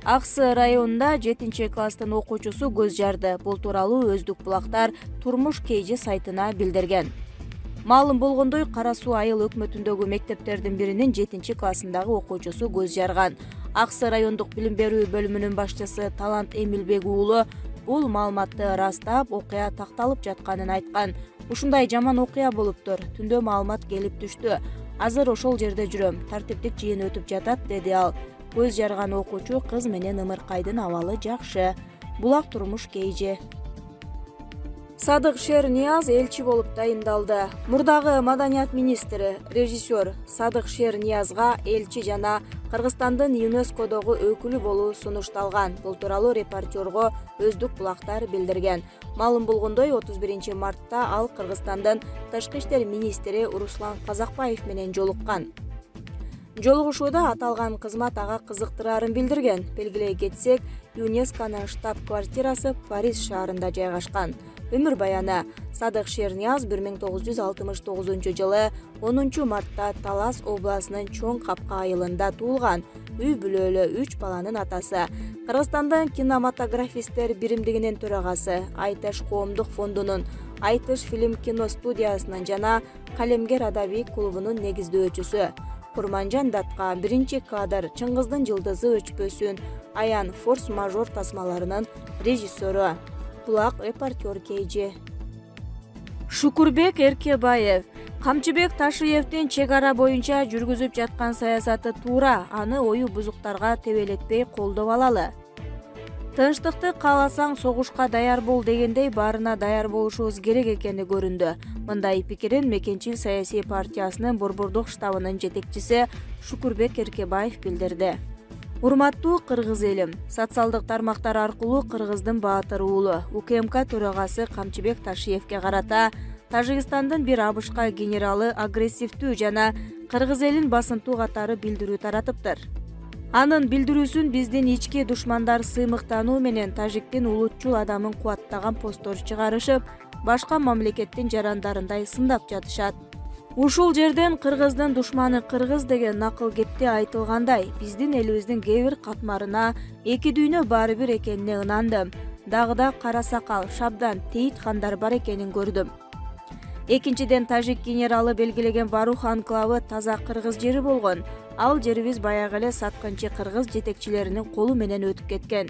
Аксы районунда 7-класстын окуучусу көз жарды. Бул тууралуу Өздүк булактар турмуш KG сайтына билдирген. Маалым болгондой, Кара Суу айыл өкмөтүндөгү мектептердин биринин 7-классындагы окуучусу көз жарган. Аксы райондук билим берүү бөлүмүнүн башчысы Талант Эмилбек уулу бул маалыматты ырастап, окуя такталып жатканын айткан. Ушундай жаман окуя болуптур. Түндө маалымат келип түштү. Азыр ошол жерде жүрөм. Тартиптик жыйын өтүп жатат, деди ал. Көз жарган окуучу кыз менен Ымыркайдын абалы жакшы. Булак турмуш KG. Садык Шернияз элчи болуп дайындалды. Мурдагы маданият министри, режиссер Садык Шерниязга элчи жана Кыргызстандын ЮНЕСКОдогу өкүлү болуу сунушталган. Бул тууралуу репортерго Өздүк булактар билдирген. Маалым болгондой, 31 мартта ал Кыргызстандын тышкы иштер министри Руслан Казакбаев менен жолуккан. Жолугушууда аталган кызмат ага кызыктырарын билдирген. Белгилей кетсек, ЮНЕСКонун штаб-квартирасы Париж шаарында жайгашкан. Өмүр баяны: Садык Шернияз 1969 жылы 10 мартта Талас областынын Чоң Капка айылында туулган. Үй бүлөлүү 3 баланын атасы. Кыргызстандын кинематографисттер биримдигинин төрагасы, Айтыш коомдук фондунун, Айтыш фильм кино студиясынын жана Калемгер адабий клубунун негиздөөчүсү. Курманжан Датка, биринчи кадр, Чыңгыздын жылдызы өчпөсүн, Аян форс-мажор тасмаларынын режиссеру. Булак репортер KG. Шукурбек Эркебаев: Камчыбек Ташиевдин чек ара боюнча жүргүзүп жаткан саясаты туура, аны ою бузуктарга тебелетпей колдоп алалы. Тынчтыкты кааласаң согушка даяр бол дегендей баарына даяр болушубуз керек экени көрүндү. Мындай пикирин Мекенчил саясий партиясынын Борбордук штабынын жетекчиси Шукурбек Эркебаев билдирди. Урматтуу кыргыз элим, социалдык тармактар аркылуу кыргыздын баатыр уулу УКМК төрагасы Камчыбек Ташиевке карата Тажикстандын бир АБШка генералы агрессивдүү жана кыргыз элин басынтуу катары билдирүү таратыптыр. Анын билдирүүсүн биздин ички душмандар сыймыктануу менен тажиктин улутчул адамын кубаттаган посттор чыгарышып, башка мамлекеттин жарандарындай сындап жатышат. Ушул жерден кыргыздын душманы кыргыз деген накыл кепте айтылгандай, биздин элибиздин кээ бир катмарына эки дүйнө баары бир экенине ынандым. Дагы кара сакал, шабдан, тейит хандар бар экенин көрдүм. Экинчиден, тажик генералы белгилеген Барух анклавы таза кыргыз жери болгон. Ал жерибиз баягы эле саткынчы кыргыз жетекчилеринин колу менен өтүп кеткен.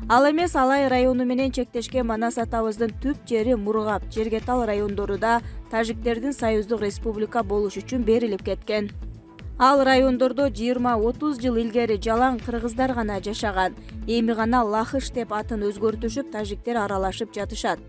Ал эмес Алай району менен чектешкен Манас атабыздын түп жери Мургап, Жергетал райондору да тажиктердин союздук республика болуш үчүн берилип кеткен. Ал райондордо 20-30 жыл илгери жалаң кыргыздар гана жашаган. Эми гана Лахыш деп атын өзгөртүшүп, тажиктер аралашып жатышат.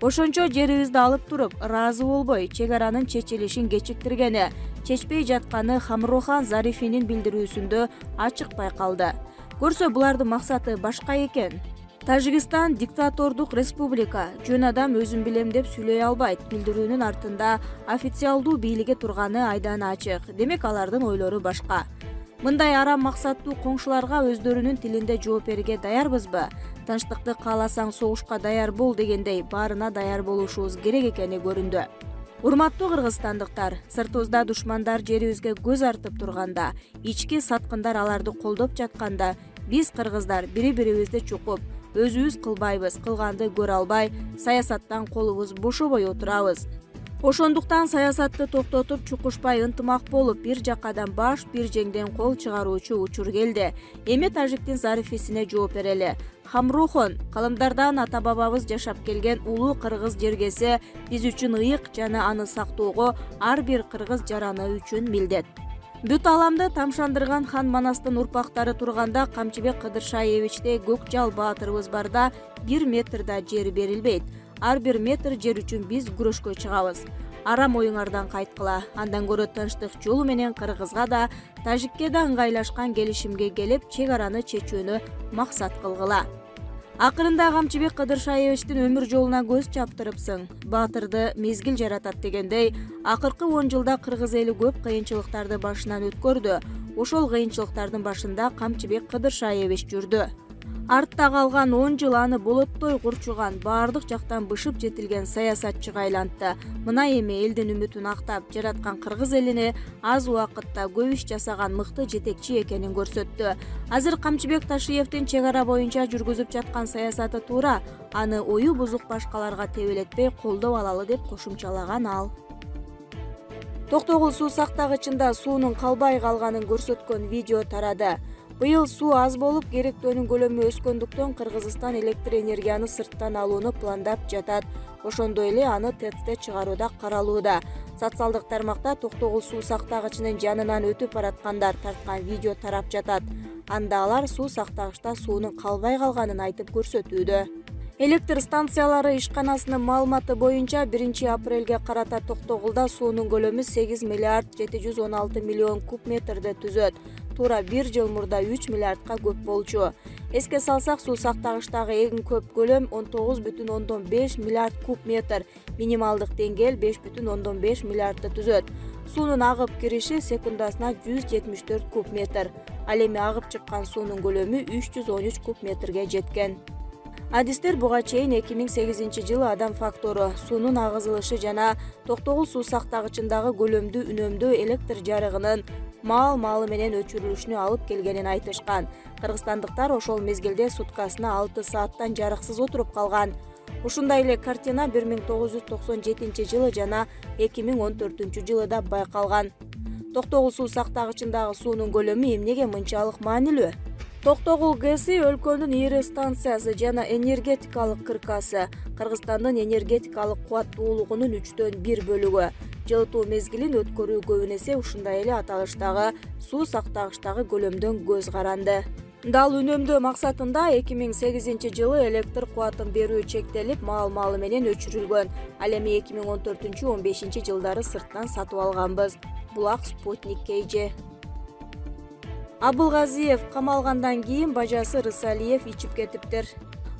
Ошончо жерибизди алып туруп, ыраазы болбой, чек аранын чечилишин кечиктиргени, чечпей жатканы Хамрохан Зарифинин билдирүүсүндө ачык байкалды. Көрсө булардын максаты башка экен. Тажикстан диктатордук республика, жөн адам өзүн билем деп сүйлөй албайт. Билдирүүнүн артында официалдуу бийлиги турганы айдан ачык. Демек алардын ойлору башка. Мындай арам максаттуу коңшуларга өздөрүнүн тилинде жооп берүүгө даярбызбы? Тынчтыкты кааласаң согушка даяр бол дегендей баарына даяр болушубуз керек экени көрүндү. Урматтуу кыргызстандыктар, сыртыбызда душмандар жерибизге көз артып турганда, ички саткындар аларды колдоп жатканда, биз кыргыздар бири-бирибизди чукуп, өзүбүз кылбайбыз, кылганды көрө албай, саясаттан колубуз бошобой отурабыз. Ошондуктан саясатты токтотуп, чукушпай ынтымак болуп, бир жакадан баш, бир жеңден кол чыгаруучу учур келди. Эми тажиктин Зарифисине жооп берели. Хамрухон, калымдардан ата-бабабыз жашап келген улуу кыргыз жергеси биз үчүн ыйык жана аны сактоого ар бир кыргыз жараны үчүн милдет. Бүт аламды тамшандырган хан Манастын урпактары турганда Камчыбек Кыдыршаевичтей көк жал баатырыбыз барда 1 метр да жер берилбейт. Ар бир метр жер үчүн биз күрөшкө чыгабыз. Арам оюңардан кайткыла. Андан көрө тынчтык жолу менен кыргызга да, тажикке да ыңгайлашкан келишимге келип, чек араны чечүүнү максат кылгыла. Акырында Камчыбек Кыдыршаевичтин өмүр жолуна көз чаптырыпсың. Баатырды мезгил жаратат дегендей, акыркы 10 жылда кыргыз эли көп кыйынчылыктарды башынан өткөрдү. Ошол кыйынчылыктардын башында Камчыбек Кыдыршаевич жүрдү. Артта калган 10 жыл аны болоттой курчуган, баардык жактан бышып жетилген саясатчыга айлантты. Мына эми элдин үмүтүн актап жараткан кыргыз элине аз убакытта көп иш жасаган мыкты жетекчи экенин көрсөттү. Азыр Камчыбек Ташиевдин чек ара боюнча жүргүзүп жаткан саясаты туура, аны ою бузук башкаларга тебелетпей колдоп алалы деп кошумчалаган ал. Токтогул суу сактагычында суунун калбай калганын көрсөткөн видео тарады. Быйыл суу аз болуп, керектөөнүн көлөмү өскөндүктөн Кыргызстан электр энергияны сырттан алууну пландап жатат. Ошондой эле аны ТЭЦте чыгарууда каралууда. Социалдык тармакта Токтогул суу сактагычынын жанынан өтүп бараткандар тарткан видео тарап жатат. Анда алар суу сактагычта суунун калбай калганын айтып көрсөтүүдө. Электр станциялары ишканасынын маалыматы боюнча 1 апрелге карата Токтогулда суунун көлөмү 8 миллиард 716 миллион куб метрди түзөт. Туура 1 жыл мурда 3 миллиардка көп болчу. Эске салсак, суу сактагычтагы эң көп көлөм 19,5 миллиард куб метр, минималдык деңгээл 5,5 миллиардты түзөт. Суунун агып кириши секундасына 174 куб метр. Ал эми агып чыккан суунун көлөмү 313 куб метрге жеткен. Адистер буга чейин 2008 жылы адам фактору, суунун агызылышы жана Токтогул суу сактагычындагы көлөмдүү үнөмдөө электр жарыгынын маал-маалы менен өчүрүлүшүнө алып келгенин айтышкан. Кыргызстандыктар ошол мезгилде суткасына 6 сааттан жарыксыз отуруп калган. Ушундай эле картина 1997 жылы жана 2014 жылы да байкалган. Токтогул суу сактагычындагы суунун көлөмү эмнеге мынчалык маанилүү? Токтогул ГЭСи өлкөнүн ири станциясы жана энергетикалык кыркасы, Кыргызстандын энергетикалык кубаттуулугунун 1/3 бөлүгү. Жылытуу мезгилин өткөрүү көбүн эсе ушундай эле аталыштагы суу сактагычтагы көлөмдөн көз каранды. Дал үнөмдөө максатында 2008 жылы электр кубатын берүү чектелип, маал-маалы менен өчүрүлгөн. Ал эми 2014-15 жылдары сырттан сатып алганбыз. Булак Спутник KG. Абылгазиев камалгандан кийин бажасы Рысалиев ичип кетиптир.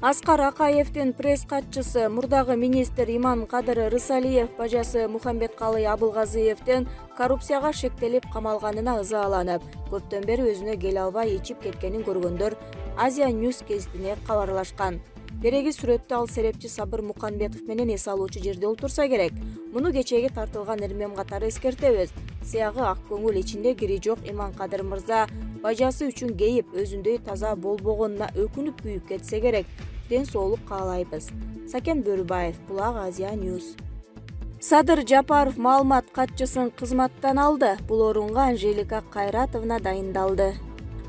Аскар Акаевдин пресс катчысы, мурдагы министр Иманкадыр Рысалиев бажасы Мухамбеткалый Абылгазиевдин коррупцияга шектелип камалганына ызаланып, көптөн бери өзүнө келе албай ичип кеткенин көргөндөр Азия News гезитине кабарлашкан. Береги сүрөттө ал серепчи Сабыр Муканбетов менен эс алуучу жерде отурса керек. Муну кечеги тартылган эрмем катары эскертебиз. Сыягы ак көңүл ичинде кири жок Иманкадыр мырза бажасы үчүн кейип, өзүндөй таза болбогонуна өкүнүп күйүп кетсе керек. Ден соолук каалайбыз. Сакен Бөрүбаев, Булак Азия News. Садыр Жапаров маалымат катчысын кызматтан алды. Бул орунга Анжелика Кайратовна дайындалды.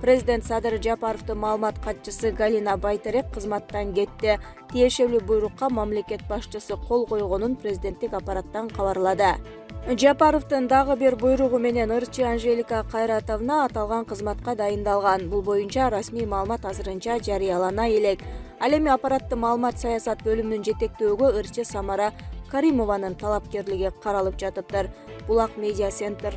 Президент Садыр Жапаровдун маалымат катчысы Галина Байтерек кызматтан кетти. Тиешелүү буйрукка мамлекет башчысы кол койгонун президенттик аппараттан кабарлады. Жапаровдун дагы бир буйругу менен ырчы Анжелика Кайратовна аталган кызматка дайындалган. Бул боюнча расмий маалымат азырынча жарыялана элек. Ал эми аппараттын маалымат саясат бөлүмүнүн жетектөөгө ырчы Самара Каримованын талапкерлиги каралып жатыптыр. Булак Медиа Центр.